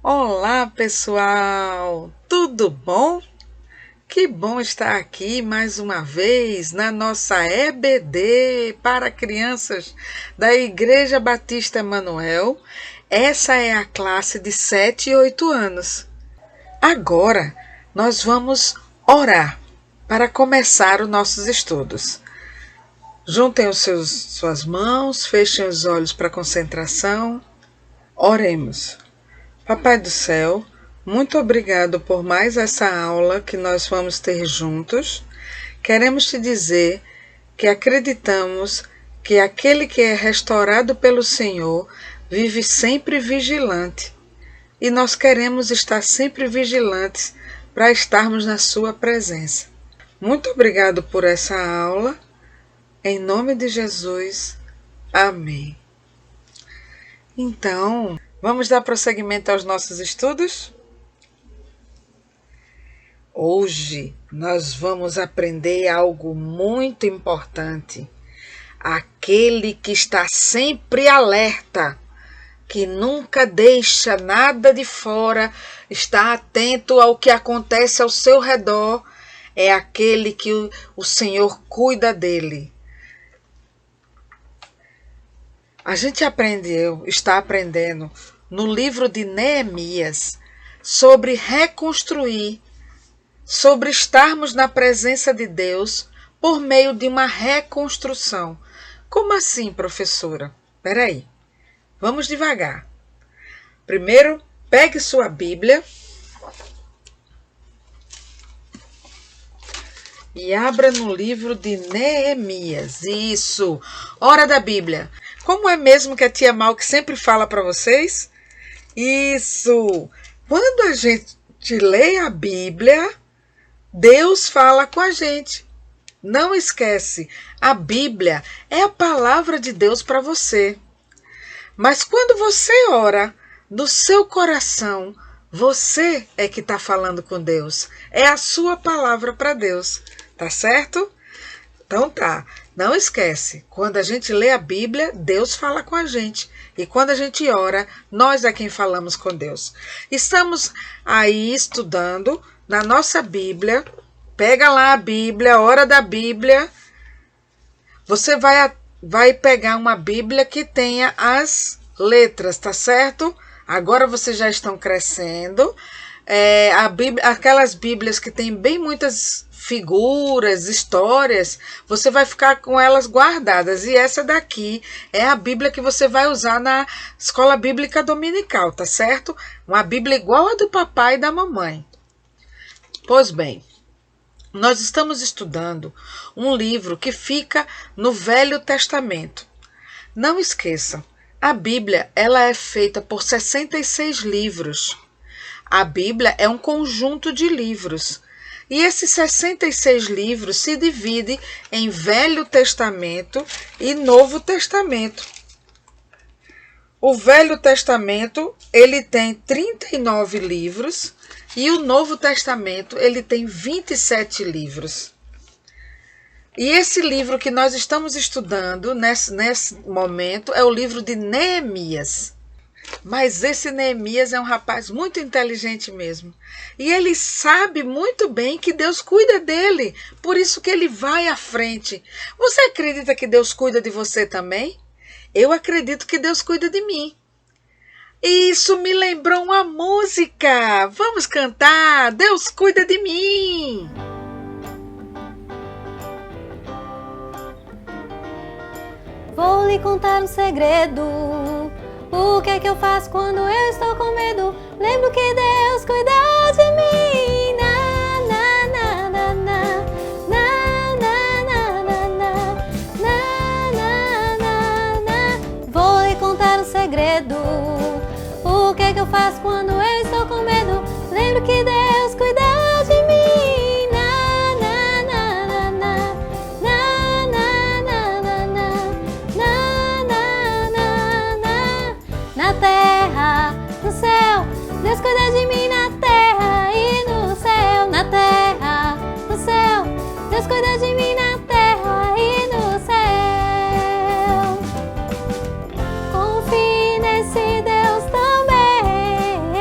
Olá, pessoal! Tudo bom? Que bom estar aqui mais uma vez na nossa EBD para crianças da Igreja Batista Emanuel. Essa é a classe de 7 e 8 anos. Agora nós vamos orar para começar os nossos estudos. Juntem suas mãos, fechem os olhos para a concentração. Oremos. Papai do céu, muito obrigado por mais essa aula que nós vamos ter juntos. Queremos te dizer que acreditamos que aquele que é restaurado pelo Senhor vive sempre vigilante. E nós queremos estar sempre vigilantes para estarmos na sua presença. Muito obrigado por essa aula. Em nome de Jesus. Amém. Então, vamos dar prosseguimento aos nossos estudos? Hoje nós vamos aprender algo muito importante. Aquele que está sempre alerta, que nunca deixa nada de fora, está atento ao que acontece ao seu redor, é aquele que o Senhor cuida dele. A gente está aprendendo no livro de Neemias sobre reconstruir, sobre estarmos na presença de Deus por meio de uma reconstrução. Como assim, professora? Espera aí, vamos devagar. Primeiro, pegue sua Bíblia e abra no livro de Neemias. Isso, hora da Bíblia. Como é mesmo que a tia Mal que sempre fala para vocês? Isso! Quando a gente lê a Bíblia, Deus fala com a gente. Não esquece, a Bíblia é a palavra de Deus para você. Mas quando você ora, do seu coração, você é que está falando com Deus. É a sua palavra para Deus. Tá certo? Então tá. Não esquece, quando a gente lê a Bíblia, Deus fala com a gente. E quando a gente ora, nós é quem falamos com Deus. Estamos aí estudando na nossa Bíblia. Pega lá a Bíblia, hora da Bíblia. Você vai pegar uma Bíblia que tenha as letras, tá certo? Agora vocês já estão crescendo. Aquelas Bíblias que tem bem muitas figuras, histórias, você vai ficar com elas guardadas. E essa daqui é a Bíblia que você vai usar na escola bíblica dominical, tá certo? Uma Bíblia igual a do papai e da mamãe. Pois bem, nós estamos estudando um livro que fica no Velho Testamento. Não esqueçam, a Bíblia ela é feita por 66 livros. A Bíblia é um conjunto de livros. E esses 66 livros se dividem em Velho Testamento e Novo Testamento. O Velho Testamento ele tem 39 livros e o Novo Testamento ele tem 27 livros. E esse livro que nós estamos estudando nesse momento é o livro de Neemias. Mas esse Neemias é um rapaz muito inteligente mesmo. E ele sabe muito bem que Deus cuida dele. Por isso que ele vai à frente. Você acredita que Deus cuida de você também? Eu acredito que Deus cuida de mim. E isso me lembrou uma música. Vamos cantar. Deus cuida de mim. Vou lhe contar um segredo. O que é que eu faço quando eu estou com medo? Lembro que Deus cuida de mim. Na, na, na, na, na. Na, na, na, na, na. Na, na, na, na. Vou lhe contar um segredo. O que é que eu faço quando eu estou com medo? Lembro que Deus cuida de mim. Na, na, na, na, na. Na, na, na, na, na. Na, na, na, na. Na terra, no céu, Deus cuida de mim na terra e no céu. Na terra, no céu, Deus cuida de mim na terra e no céu. Confie nesse Deus também.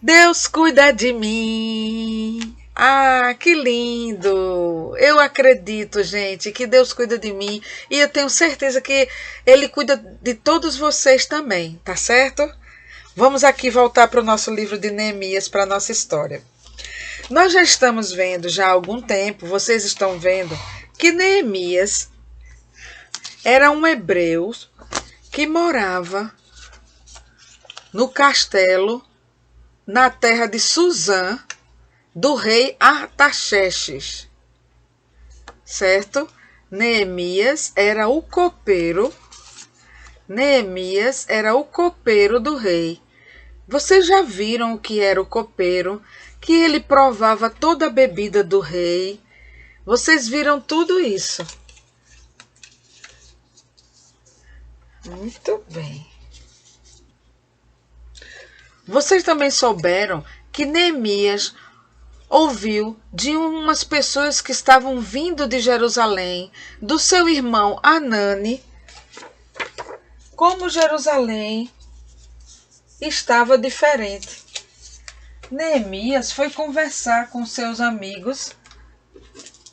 Deus cuida de mim. Ah, que lindo! Eu acredito, gente, que Deus cuida de mim e eu tenho certeza que Ele cuida de todos vocês também, tá certo? Vamos aqui voltar para o nosso livro de Neemias, para a nossa história. Nós já estamos vendo já há algum tempo, vocês estão vendo, que Neemias era um hebreu que morava no castelo na terra de Susã, do rei Artaxerxes, certo? Neemias era o copeiro do rei. Vocês já viram o que era o copeiro? Que ele provava toda a bebida do rei. Vocês viram tudo isso? Muito bem. Vocês também souberam que Neemias ouviu de umas pessoas que estavam vindo de Jerusalém, do seu irmão Anani, como Jerusalém estava diferente. Neemias foi conversar com seus amigos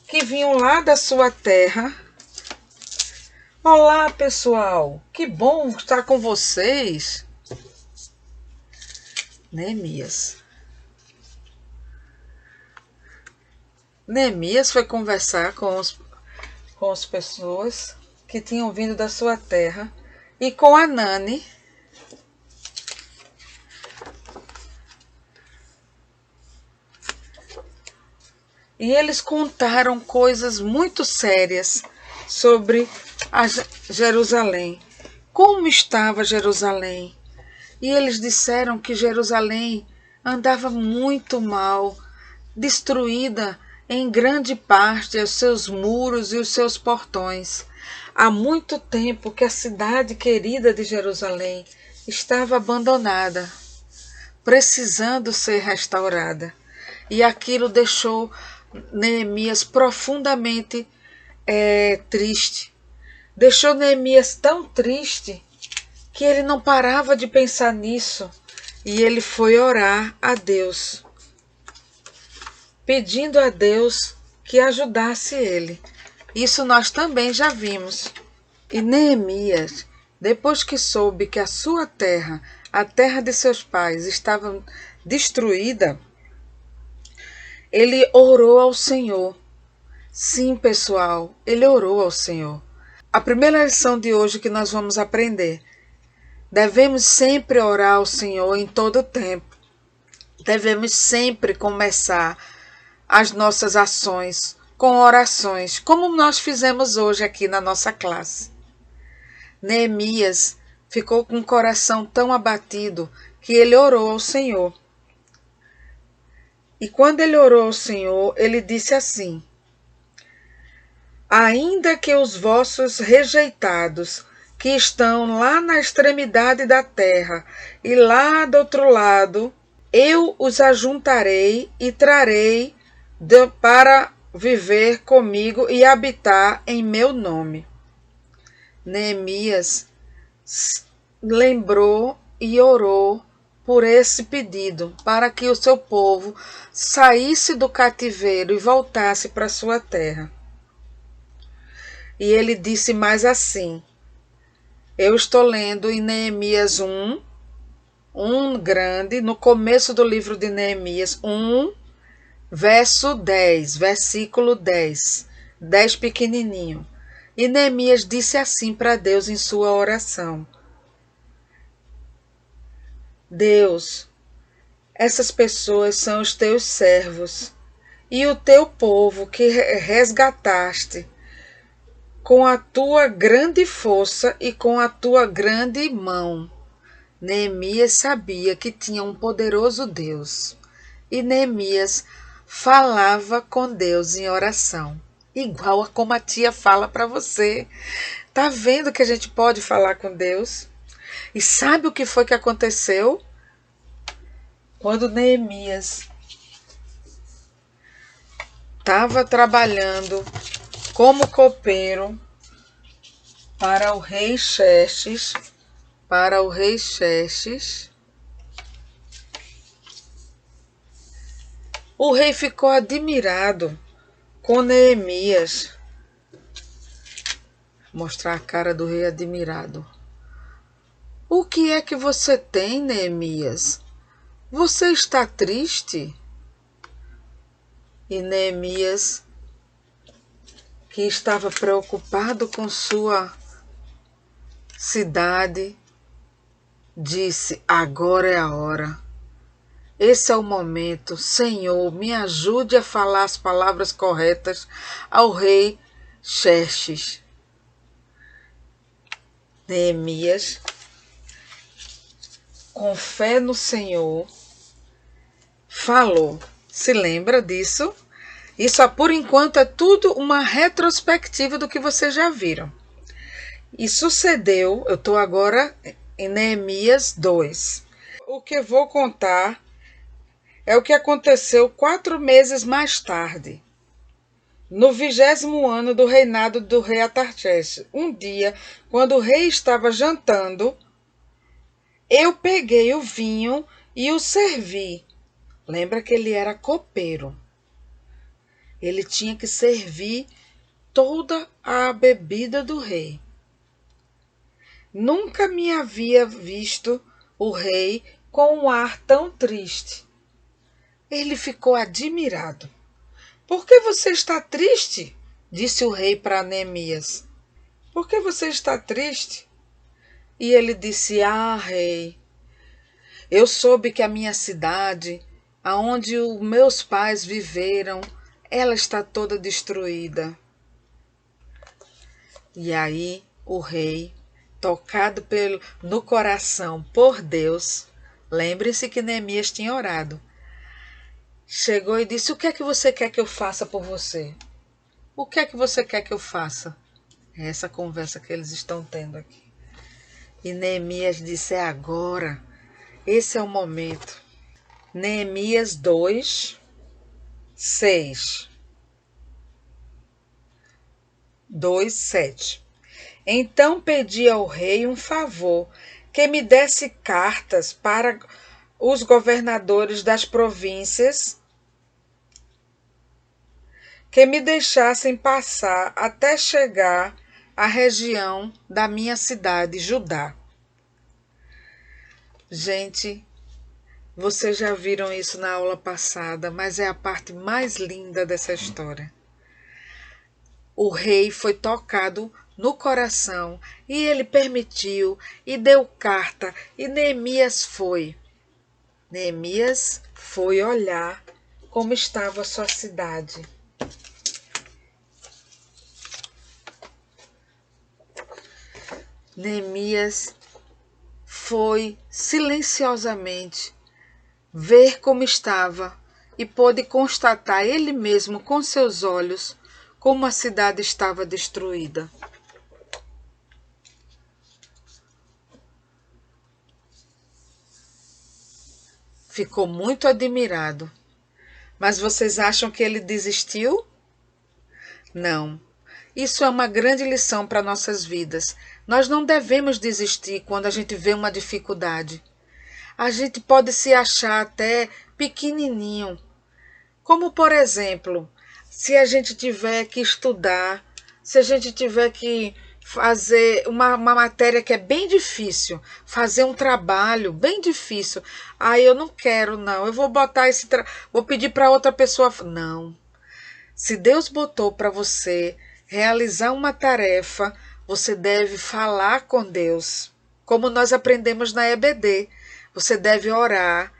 que vinham lá da sua terra. Olá, pessoal, que bom estar com vocês. Neemias foi conversar com as pessoas que tinham vindo da sua terra e com Anani. E eles contaram coisas muito sérias sobre a Jerusalém. Como estava Jerusalém? E eles disseram que Jerusalém andava muito mal, destruída em grande parte os seus muros e os seus portões. Há muito tempo que a cidade querida de Jerusalém estava abandonada, precisando ser restaurada. E aquilo deixou Neemias profundamente triste. Deixou Neemias tão triste que ele não parava de pensar nisso. E ele foi orar a Deus, pedindo a Deus que ajudasse ele. Isso nós também já vimos. E Neemias, depois que soube que a sua terra, a terra de seus pais, estava destruída, ele orou ao Senhor. Sim, pessoal, ele orou ao Senhor. A primeira lição de hoje que nós vamos aprender: devemos sempre orar ao Senhor em todo o tempo. Devemos sempre começar as nossas ações com orações, como nós fizemos hoje aqui na nossa classe. Neemias ficou com o coração tão abatido que ele orou ao Senhor. E quando ele orou ao Senhor, ele disse assim: ainda que os vossos rejeitados, que estão lá na extremidade da terra e lá do outro lado, eu os ajuntarei e trarei para viver comigo e habitar em meu nome. Neemias lembrou e orou por esse pedido, para que o seu povo saísse do cativeiro e voltasse para sua terra. E ele disse mais assim, eu estou lendo em Neemias 1 grande, no começo do livro de Neemias 1, verso 10, versículo 10 pequenininho. E Neemias disse assim para Deus em sua oração: Deus, essas pessoas são os teus servos e o teu povo que resgataste com a tua grande força e com a tua grande mão. Neemias sabia que tinha um poderoso Deus. E Neemias falava com Deus em oração, igual a como a tia fala para você. Tá vendo que a gente pode falar com Deus? E sabe o que foi que aconteceu? Quando Neemias estava trabalhando como copeiro para o rei Xerxes, O rei ficou admirado com Neemias. Mostrar a cara do rei admirado. O que é que você tem, Neemias? Você está triste? E Neemias, que estava preocupado com sua cidade, disse: agora é a hora. Esse é o momento. Senhor, me ajude a falar as palavras corretas ao rei Xerxes. Neemias, com fé no Senhor, falou. Se lembra disso? Isso, por enquanto, é tudo uma retrospectiva do que vocês já viram. E sucedeu, eu estou agora em Neemias 2. O que eu vou contar é o que aconteceu 4 meses mais tarde, no 20º ano do reinado do rei Artaxerxes. Um dia, quando o rei estava jantando, eu peguei o vinho e o servi. Lembra que ele era copeiro. Ele tinha que servir toda a bebida do rei. Nunca me havia visto o rei com um ar tão triste. Ele ficou admirado. Por que você está triste? Disse o rei para Neemias. Por que você está triste? E ele disse: ah, rei, eu soube que a minha cidade, aonde os meus pais viveram, ela está toda destruída. E aí o rei, tocado no coração por Deus, lembre-se que Neemias tinha orado, chegou e disse: o que é que você quer que eu faça por você? O que é que você quer que eu faça? É essa conversa que eles estão tendo aqui. E Neemias disse: é agora. Esse é o momento. Neemias 2, 6. 2, 7. Então pedi ao rei um favor, que me desse cartas para os governadores das províncias, que me deixassem passar até chegar à região da minha cidade, Judá. Gente, vocês já viram isso na aula passada, mas é a parte mais linda dessa história. O rei foi tocado no coração e ele permitiu e deu carta e Neemias foi. Neemias foi olhar como estava a sua cidade. Neemias foi silenciosamente ver como estava e pôde constatar ele mesmo com seus olhos como a cidade estava destruída. Ficou muito admirado. Mas vocês acham que ele desistiu? Não. Isso é uma grande lição para nossas vidas. Nós não devemos desistir quando a gente vê uma dificuldade. A gente pode se achar até pequenininho. Como, por exemplo, se a gente tiver que estudar, se a gente tiver que fazer uma matéria que é bem difícil, fazer um trabalho bem difícil. Ah, eu não quero, não. Eu vou botar vou pedir para outra pessoa. Não. Se Deus botou para você realizar uma tarefa, você deve falar com Deus. Como nós aprendemos na EBD. Você deve orar.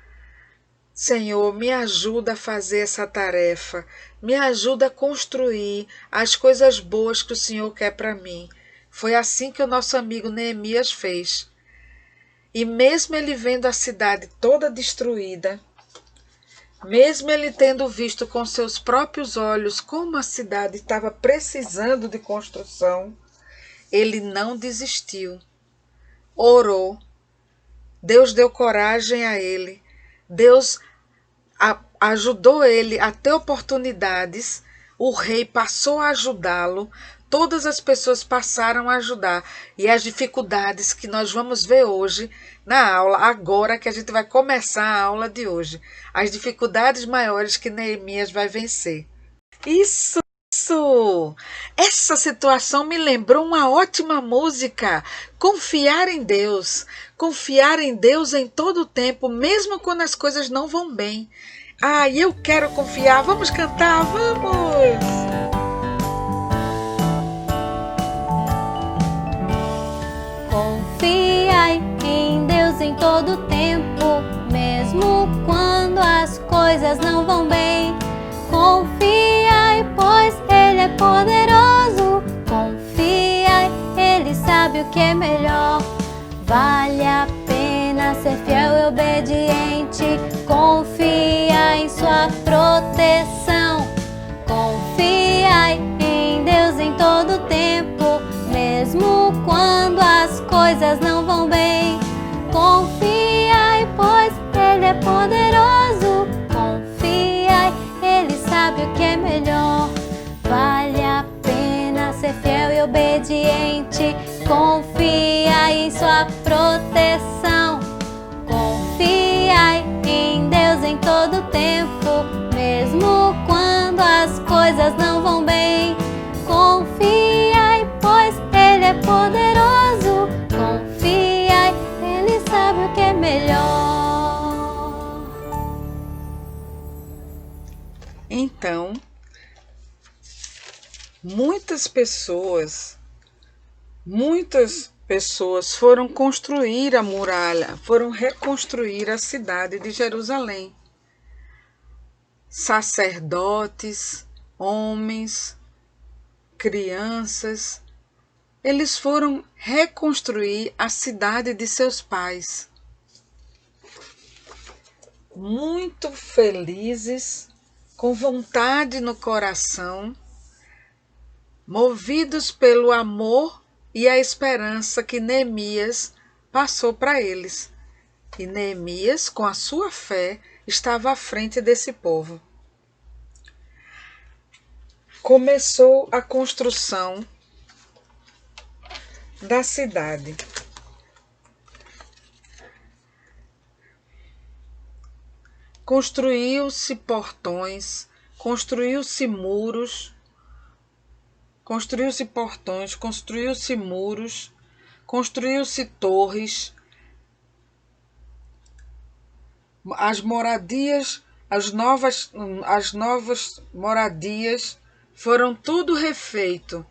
Senhor, me ajuda a fazer essa tarefa. Me ajuda a construir as coisas boas que o Senhor quer para mim. Foi assim que o nosso amigo Neemias fez. E mesmo ele vendo a cidade toda destruída, mesmo ele tendo visto com seus próprios olhos como a cidade estava precisando de construção, ele não desistiu. Orou. Deus deu coragem a ele. Deus ajudou ele a ter oportunidades. O rei passou a ajudá-lo. Todas as pessoas passaram a ajudar. E as dificuldades que nós vamos ver hoje na aula, agora que a gente vai começar a aula de hoje. As dificuldades maiores que Neemias vai vencer. Isso! Essa situação me lembrou uma ótima música. Confiar em Deus. Confiar em Deus em todo o tempo, mesmo quando as coisas não vão bem. E eu quero confiar. Vamos cantar, vamos! Confiai em Deus em todo tempo, mesmo quando as coisas não vão bem. Confiai, pois Ele é poderoso. Confiai, Ele sabe o que é melhor. Vale a pena ser fiel e obediente. Confia em sua proteção. Confiai em Deus em todo tempo, mesmo quando as coisas não vão bem. Confiai, pois Ele é poderoso. Confiai, Ele sabe o que é melhor. Vale a pena ser fiel e obediente. Confia em sua proteção. Confiai em Deus em todo tempo, mesmo quando as coisas não vão bem. Confiai, pois Ele é poderoso. Confiai, Ele sabe o que é melhor. Então, muitas pessoas foram construir a muralha, foram reconstruir a cidade de Jerusalém. Sacerdotes, homens, crianças, eles foram reconstruir a cidade de seus pais. Muito felizes, com vontade no coração, movidos pelo amor e a esperança que Neemias passou para eles. E Neemias, com a sua fé, estava à frente desse povo. Começou a construção da cidade. Construiu-se portões, construiu-se muros, construiu-se portões, construiu-se muros, construiu-se torres. As moradias, as novas moradias foram tudo refeito.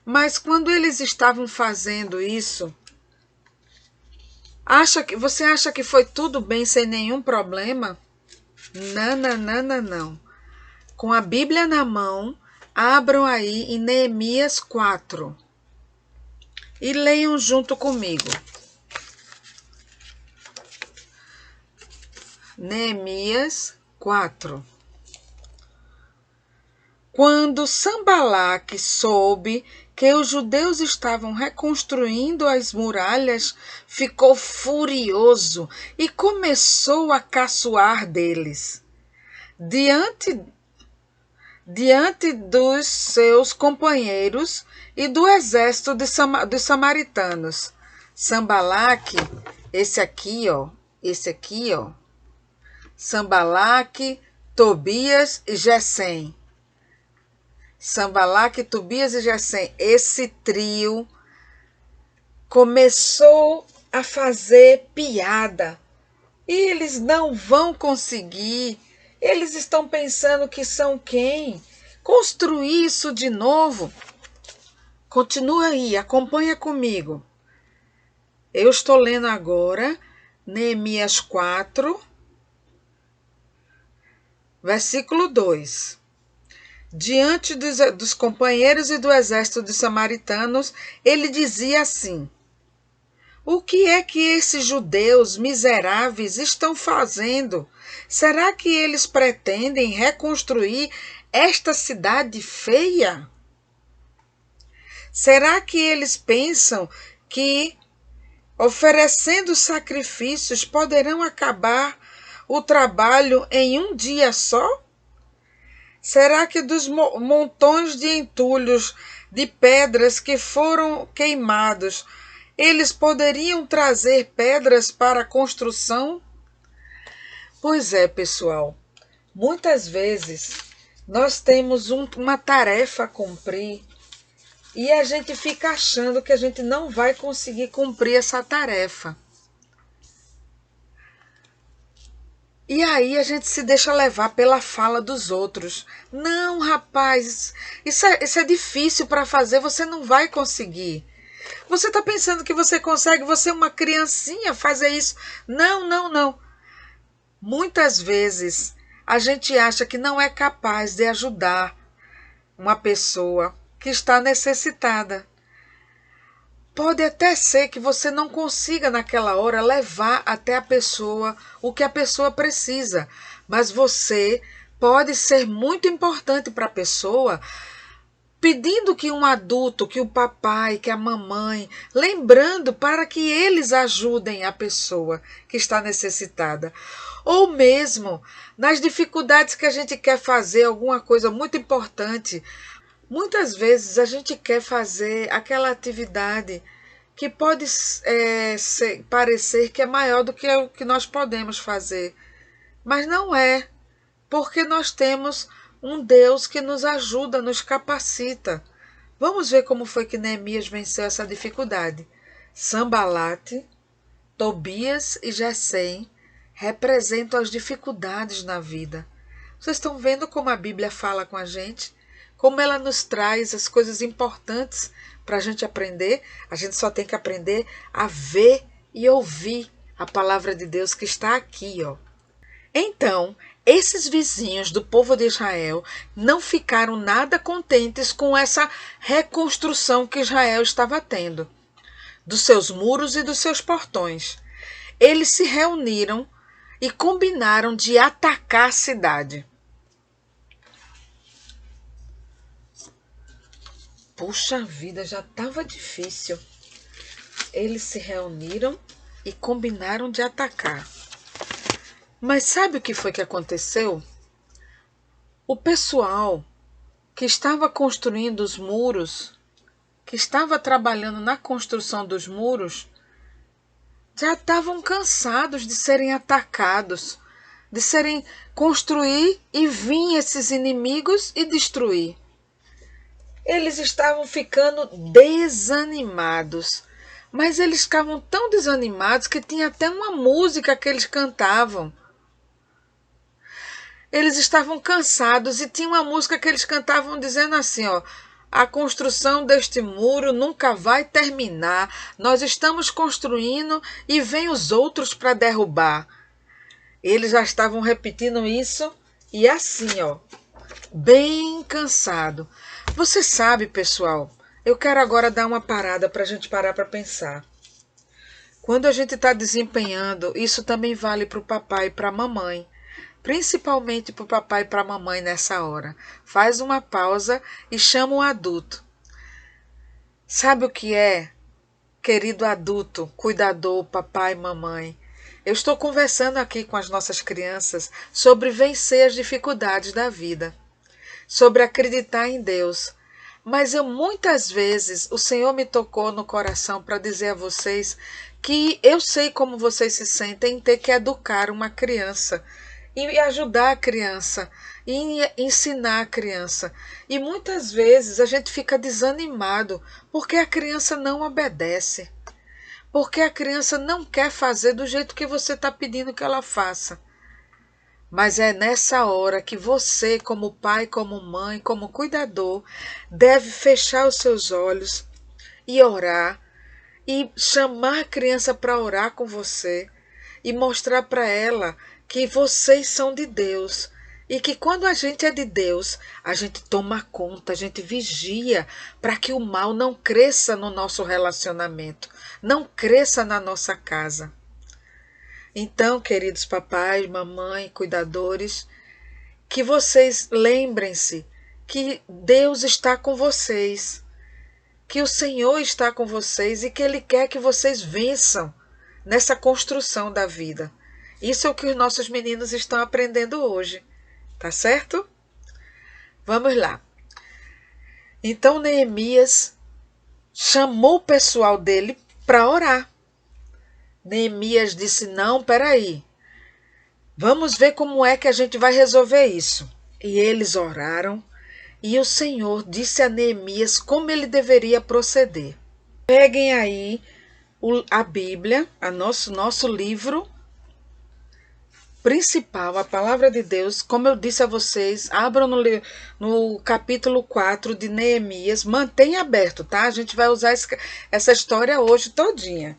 Mas quando eles estavam fazendo isso, você acha que foi tudo bem sem nenhum problema? Não. Com a Bíblia na mão, abram aí em Neemias 4 e leiam junto comigo. Neemias 4. Quando Sanbalaque soube que os judeus estavam reconstruindo as muralhas, ficou furioso e começou a caçoar deles. Diante dos seus companheiros e do exército dos samaritanos. Sanbalaque, esse aqui, ó. Sanbalaque, Tobias e Gesem. Sanbalaque, Tobias e Gesem. Esse trio começou a fazer piada. E eles não vão conseguir. Eles estão pensando que são quem? Construir isso de novo. Continua aí, acompanha comigo. Eu estou lendo agora Neemias 4, versículo 2. Diante dos companheiros e do exército dos samaritanos, ele dizia assim: o que é que esses judeus miseráveis estão fazendo? Será que eles pretendem reconstruir esta cidade feia? Será que eles pensam que, oferecendo sacrifícios, poderão acabar o trabalho em um dia só? Será que dos montões de entulhos de pedras que foram queimados, Eles poderiam trazer pedras para a construção? Pois é, pessoal. Muitas vezes nós temos uma tarefa a cumprir e a gente fica achando que a gente não vai conseguir cumprir essa tarefa. E aí a gente se deixa levar pela fala dos outros. Não, rapaz, isso é difícil para fazer, você não vai conseguir. Você está pensando que você consegue, você é uma criancinha fazer isso. Não, não, não. Muitas vezes a gente acha que não é capaz de ajudar uma pessoa que está necessitada. Pode até ser que você não consiga naquela hora levar até a pessoa o que a pessoa precisa, mas você pode ser muito importante para a pessoa, pedindo que um adulto, que o papai, que a mamãe, lembrando para que eles ajudem a pessoa que está necessitada. Ou mesmo nas dificuldades que a gente quer fazer alguma coisa muito importante. Muitas vezes a gente quer fazer aquela atividade que pode parecer que é maior do que o que nós podemos fazer, mas não é, porque nós temos um Deus que nos ajuda, nos capacita. Vamos ver como foi que Neemias venceu essa dificuldade. Sanbalate, Tobias e Gesem representam as dificuldades na vida. Vocês estão vendo como a Bíblia fala com a gente? Como ela nos traz as coisas importantes para a gente aprender. A gente só tem que aprender a ver e ouvir a palavra de Deus que está aqui, ó. Então, esses vizinhos do povo de Israel não ficaram nada contentes com essa reconstrução que Israel estava tendo, dos seus muros e dos seus portões. Eles se reuniram e combinaram de atacar a cidade. Puxa vida, já estava difícil. Eles se reuniram e combinaram de atacar. Mas sabe o que foi que aconteceu? O pessoal que estava construindo os muros, que estava trabalhando na construção dos muros, já estavam cansados de serem atacados, de serem construir e vir esses inimigos e destruir. Eles estavam ficando desanimados, mas eles ficavam tão desanimados que tinha até uma música que eles cantavam. Eles estavam cansados e tinha uma música que eles cantavam dizendo assim, ó: a construção deste muro nunca vai terminar, nós estamos construindo e vem os outros para derrubar. Eles já estavam repetindo isso e assim, ó, bem cansado. Você sabe, pessoal, eu quero agora dar uma parada para a gente parar para pensar. Quando a gente está desempenhando, isso também vale para o papai e para a mamãe. Principalmente para o papai e para a mamãe nessa hora. Faz uma pausa e chama um adulto. Sabe o que é, querido adulto, cuidador, papai e mamãe? Eu estou conversando aqui com as nossas crianças sobre vencer as dificuldades da vida, sobre acreditar em Deus. Mas muitas vezes o Senhor me tocou no coração para dizer a vocês que eu sei como vocês se sentem em ter que educar uma criança e ajudar a criança, e ensinar a criança. E muitas vezes a gente fica desanimado porque a criança não obedece, porque a criança não quer fazer do jeito que você está pedindo que ela faça. Mas é nessa hora que você, como pai, como mãe, como cuidador, deve fechar os seus olhos e orar, e chamar a criança para orar com você, e mostrar para ela que vocês são de Deus e que quando a gente é de Deus, a gente toma conta, a gente vigia para que o mal não cresça no nosso relacionamento, não cresça na nossa casa. Então, queridos papai, mamãe, cuidadores, que vocês lembrem-se que Deus está com vocês, que o Senhor está com vocês e que Ele quer que vocês vençam nessa construção da vida. Isso é o que os nossos meninos estão aprendendo hoje, tá certo? Vamos lá. Então Neemias chamou o pessoal dele para orar. Neemias disse: não, peraí, vamos ver como é que a gente vai resolver isso. E eles oraram, e o Senhor disse a Neemias como ele deveria proceder. Peguem aí a Bíblia, nosso livro principal, a palavra de Deus. Como eu disse a vocês, abram no capítulo 4 de Neemias. Mantenha aberto, tá? A gente vai usar essa história hoje todinha.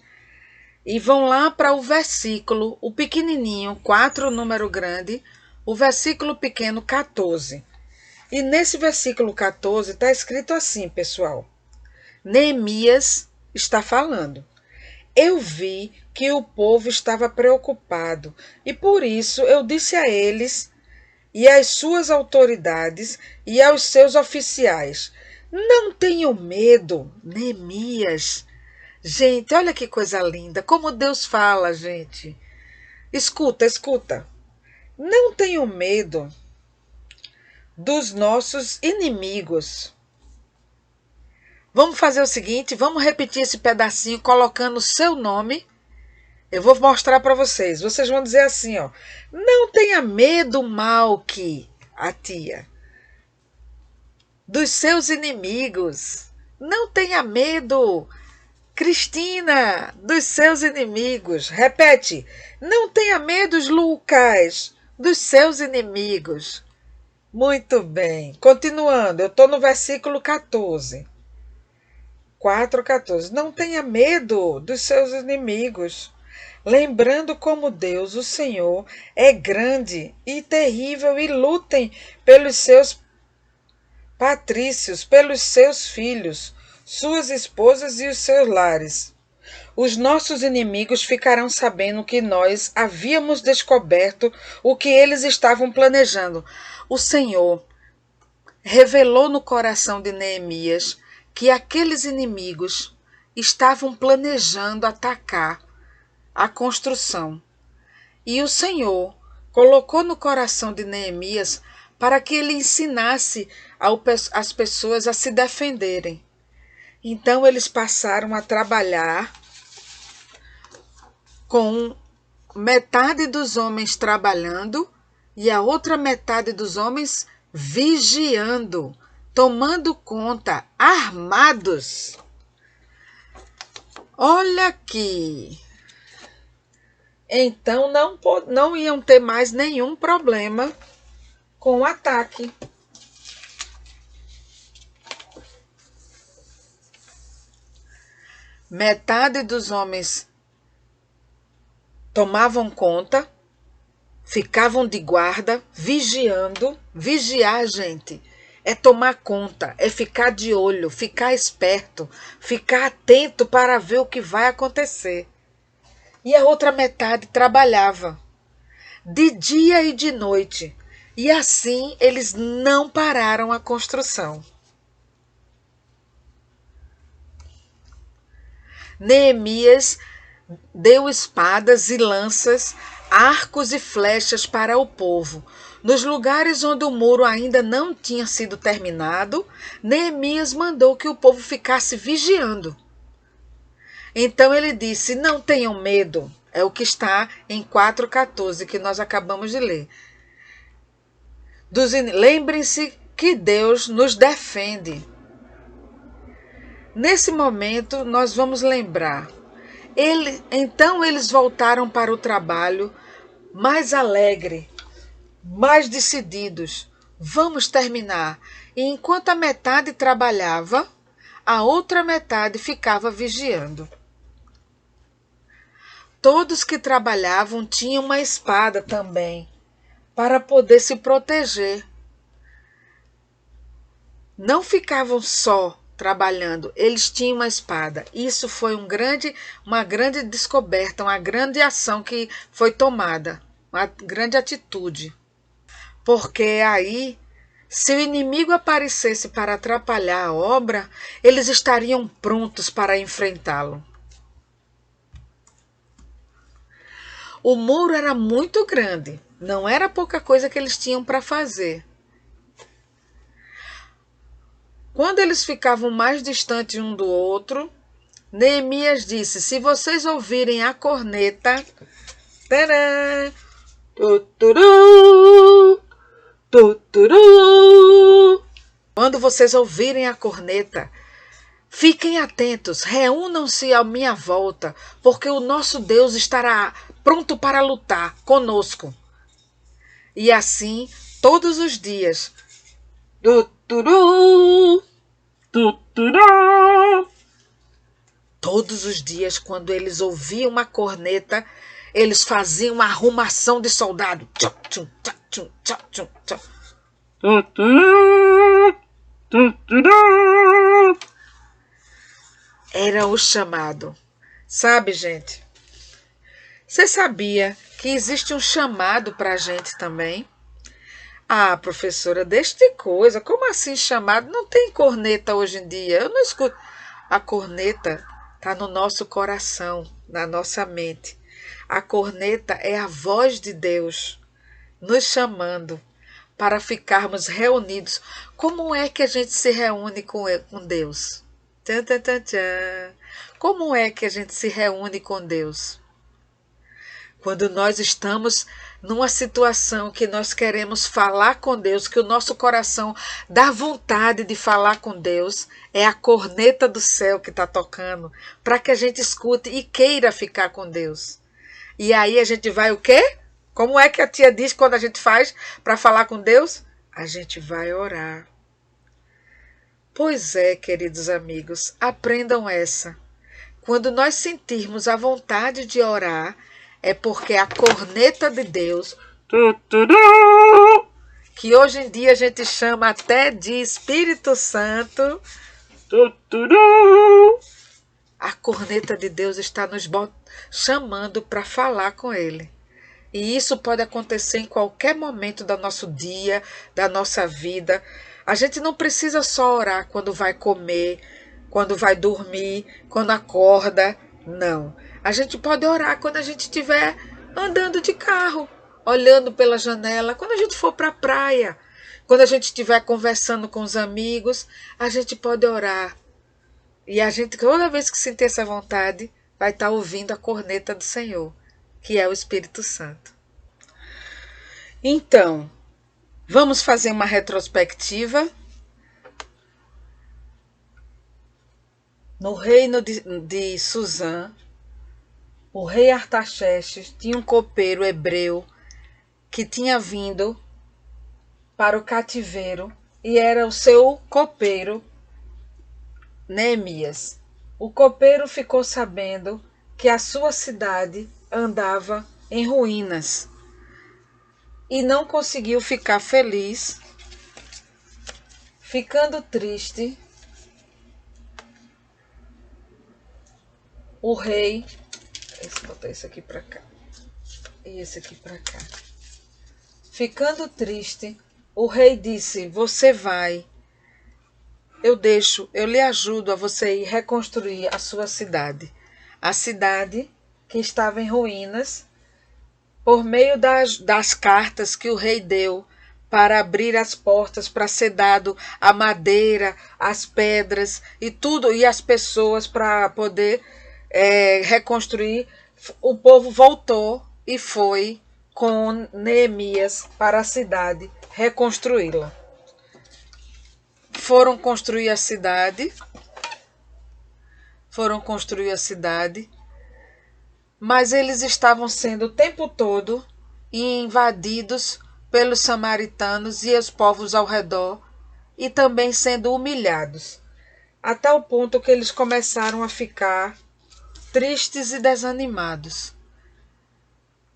E vão lá para o versículo, o pequenininho, 4, número grande, o versículo pequeno, 14. E nesse versículo 14 está escrito assim, pessoal. Neemias está falando. Eu vi que o povo estava preocupado e por isso eu disse a eles e às suas autoridades e aos seus oficiais: não tenham medo, Neemias. Gente, olha que coisa linda, como Deus fala, gente. Escuta, escuta. Não tenham medo dos nossos inimigos. Vamos fazer o seguinte, vamos repetir esse pedacinho colocando o seu nome. Eu vou mostrar para vocês. Vocês vão dizer assim, ó: não tenha medo, Malque, a tia, dos seus inimigos. Não tenha medo, Cristina, dos seus inimigos. Repete. Não tenha medo, Lucas, dos seus inimigos. Muito bem. Continuando, eu estou no versículo 14. 4:14. Não tenha medo dos seus inimigos, lembrando como Deus, o Senhor, é grande e terrível, e lutem pelos seus patrícios, pelos seus filhos, suas esposas e os seus lares. Os nossos inimigos ficarão sabendo que nós havíamos descoberto o que eles estavam planejando. O Senhor revelou no coração de Neemias que aqueles inimigos estavam planejando atacar a construção. E o Senhor colocou no coração de Neemias para que ele ensinasse as pessoas a se defenderem. Então eles passaram a trabalhar com metade dos homens trabalhando e a outra metade dos homens vigiando, tomando conta, armados. Olha aqui. Então não iam ter mais nenhum problema com o ataque. Metade dos homens tomavam conta, ficavam de guarda, vigiando. Vigiar, gente, é tomar conta, é ficar de olho, ficar esperto, ficar atento para ver o que vai acontecer. E a outra metade trabalhava, de dia e de noite, e assim eles não pararam a construção. Neemias deu espadas e lanças, arcos e flechas para o povo. Nos lugares onde o muro ainda não tinha sido terminado, Neemias mandou que o povo ficasse vigiando. Então ele disse: não tenham medo. É o que está em 4:14 que nós acabamos de ler. Lembrem-se que Deus nos defende. Nesse momento nós vamos lembrar. Então eles voltaram para o trabalho mais alegre, mais decididos. Vamos terminar. E enquanto a metade trabalhava, a outra metade ficava vigiando. Todos que trabalhavam tinham uma espada também, para poder se proteger. Não ficavam só trabalhando, eles tinham uma espada. Isso foi uma grande descoberta, uma grande ação que foi tomada, uma grande atitude. Porque aí, se o inimigo aparecesse para atrapalhar a obra, eles estariam prontos para enfrentá-lo. O muro era muito grande, não era pouca coisa que eles tinham para fazer. Quando eles ficavam mais distantes um do outro, Neemias disse: se vocês ouvirem a corneta, tadã, tuturu, tuturu. Quando vocês ouvirem a corneta, fiquem atentos, reúnam-se à minha volta, porque o nosso Deus estará pronto para lutar conosco. E assim, todos os dias. Tuturu, tuturu. Todos os dias, quando eles ouviam uma corneta, eles faziam uma arrumação de soldado. Era o chamado. Sabe, gente? Você sabia que existe um chamado para a gente também? Ah, professora, deixa de coisa. Como assim chamado? Não tem corneta hoje em dia. Eu não escuto. A corneta está no nosso coração, na nossa mente. A corneta é a voz de Deus nos chamando para ficarmos reunidos. Como é que a gente se reúne com Deus? Tchan, tchan, tchan, tchan. Como é que a gente se reúne com Deus? Quando nós estamos numa situação que nós queremos falar com Deus, que o nosso coração dá vontade de falar com Deus, é a corneta do céu que está tocando, para que a gente escute e queira ficar com Deus. E aí a gente vai o quê? Como é que a tia diz quando a gente faz para falar com Deus? A gente vai orar. Pois é, queridos amigos, aprendam essa. Quando nós sentirmos a vontade de orar, é porque a corneta de Deus, que hoje em dia a gente chama até de Espírito Santo, a corneta de Deus está nos chamando para falar com Ele. E isso pode acontecer em qualquer momento do nosso dia, da nossa vida. A gente não precisa só orar quando vai comer, quando vai dormir, quando acorda. Não. A gente pode orar quando a gente estiver andando de carro, olhando pela janela, quando a gente for para a praia, quando a gente estiver conversando com os amigos, a gente pode orar. E a gente, toda vez que sentir essa vontade, vai estar ouvindo a corneta do Senhor, que é o Espírito Santo. Então, vamos fazer uma retrospectiva. No reino de Susã, o rei Artaxerxes tinha um copeiro hebreu que tinha vindo para o cativeiro e era o seu copeiro Neemias. O copeiro ficou sabendo que a sua cidade andava em ruínas e não conseguiu ficar feliz. Ficando triste, o rei... Vou botar esse aqui para cá e esse aqui para cá. Ficando triste, o rei disse: você vai, eu lhe ajudo a você ir reconstruir a sua cidade. A cidade que estava em ruínas, por meio das cartas que o rei deu para abrir as portas, para ser dado a madeira, as pedras e tudo, e as pessoas para poder reconstruir. O povo voltou e foi com Neemias para a cidade reconstruí-la. Foram construir a cidade, mas eles estavam sendo o tempo todo invadidos pelos samaritanos e os povos ao redor, e também sendo humilhados, até o ponto que eles começaram a ficar tristes e desanimados.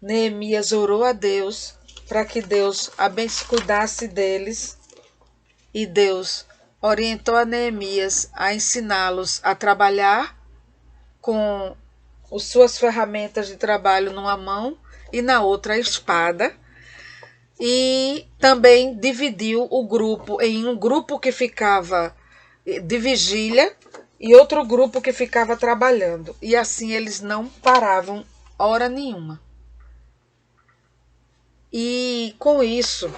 Neemias orou a Deus para que Deus cuidasse deles, e Deus orientou a Neemias a ensiná-los a trabalhar com as suas ferramentas de trabalho numa mão e na outra a espada, e também dividiu o grupo em um grupo que ficava de vigília e outro grupo que ficava trabalhando. E assim eles não paravam hora nenhuma. E com isso,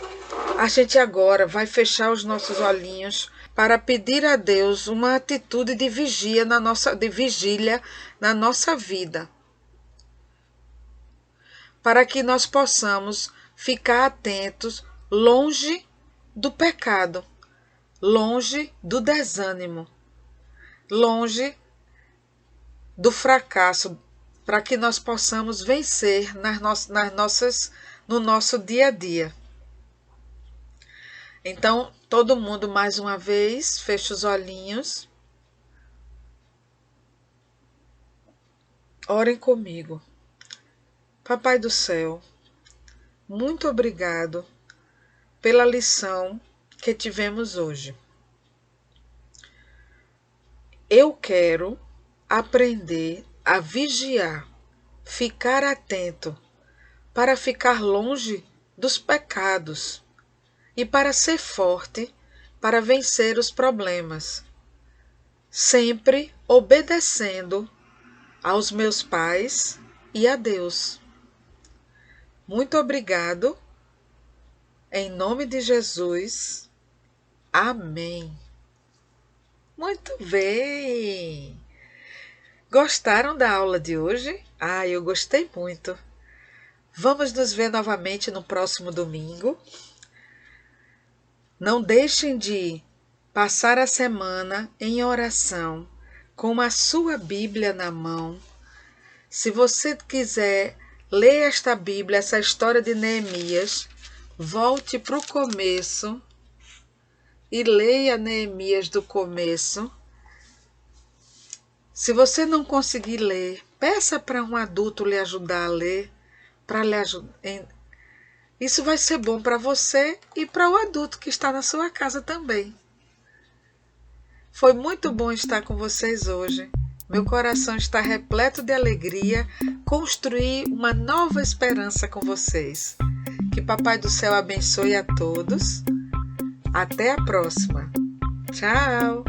a gente agora vai fechar os nossos olhinhos para pedir a Deus uma atitude de vigília na nossa vida, para que nós possamos ficar atentos, longe do pecado, longe do desânimo, longe do fracasso, para que nós possamos vencer no nosso dia a dia. Então, todo mundo, mais uma vez, fecha os olhinhos. Orem comigo. Papai do céu, muito obrigado pela lição que tivemos hoje. Eu quero aprender a vigiar, ficar atento, para ficar longe dos pecados e para ser forte, para vencer os problemas, sempre obedecendo aos meus pais e a Deus. Muito obrigado, em nome de Jesus. Amém. Muito bem! Gostaram da aula de hoje? Eu gostei muito. Vamos nos ver novamente no próximo domingo. Não deixem de passar a semana em oração, com a sua Bíblia na mão. Se você quiser ler esta Bíblia, essa história de Neemias, volte para o começo e leia Neemias do começo. Se você não conseguir ler, peça para um adulto lhe ajudar a ler, para lhe ajudar. Isso vai ser bom para você e para o adulto que está na sua casa também. Foi muito bom estar com vocês hoje. Meu coração está repleto de alegria construir uma nova esperança com vocês. Que Papai do Céu abençoe a todos. Até a próxima. Tchau!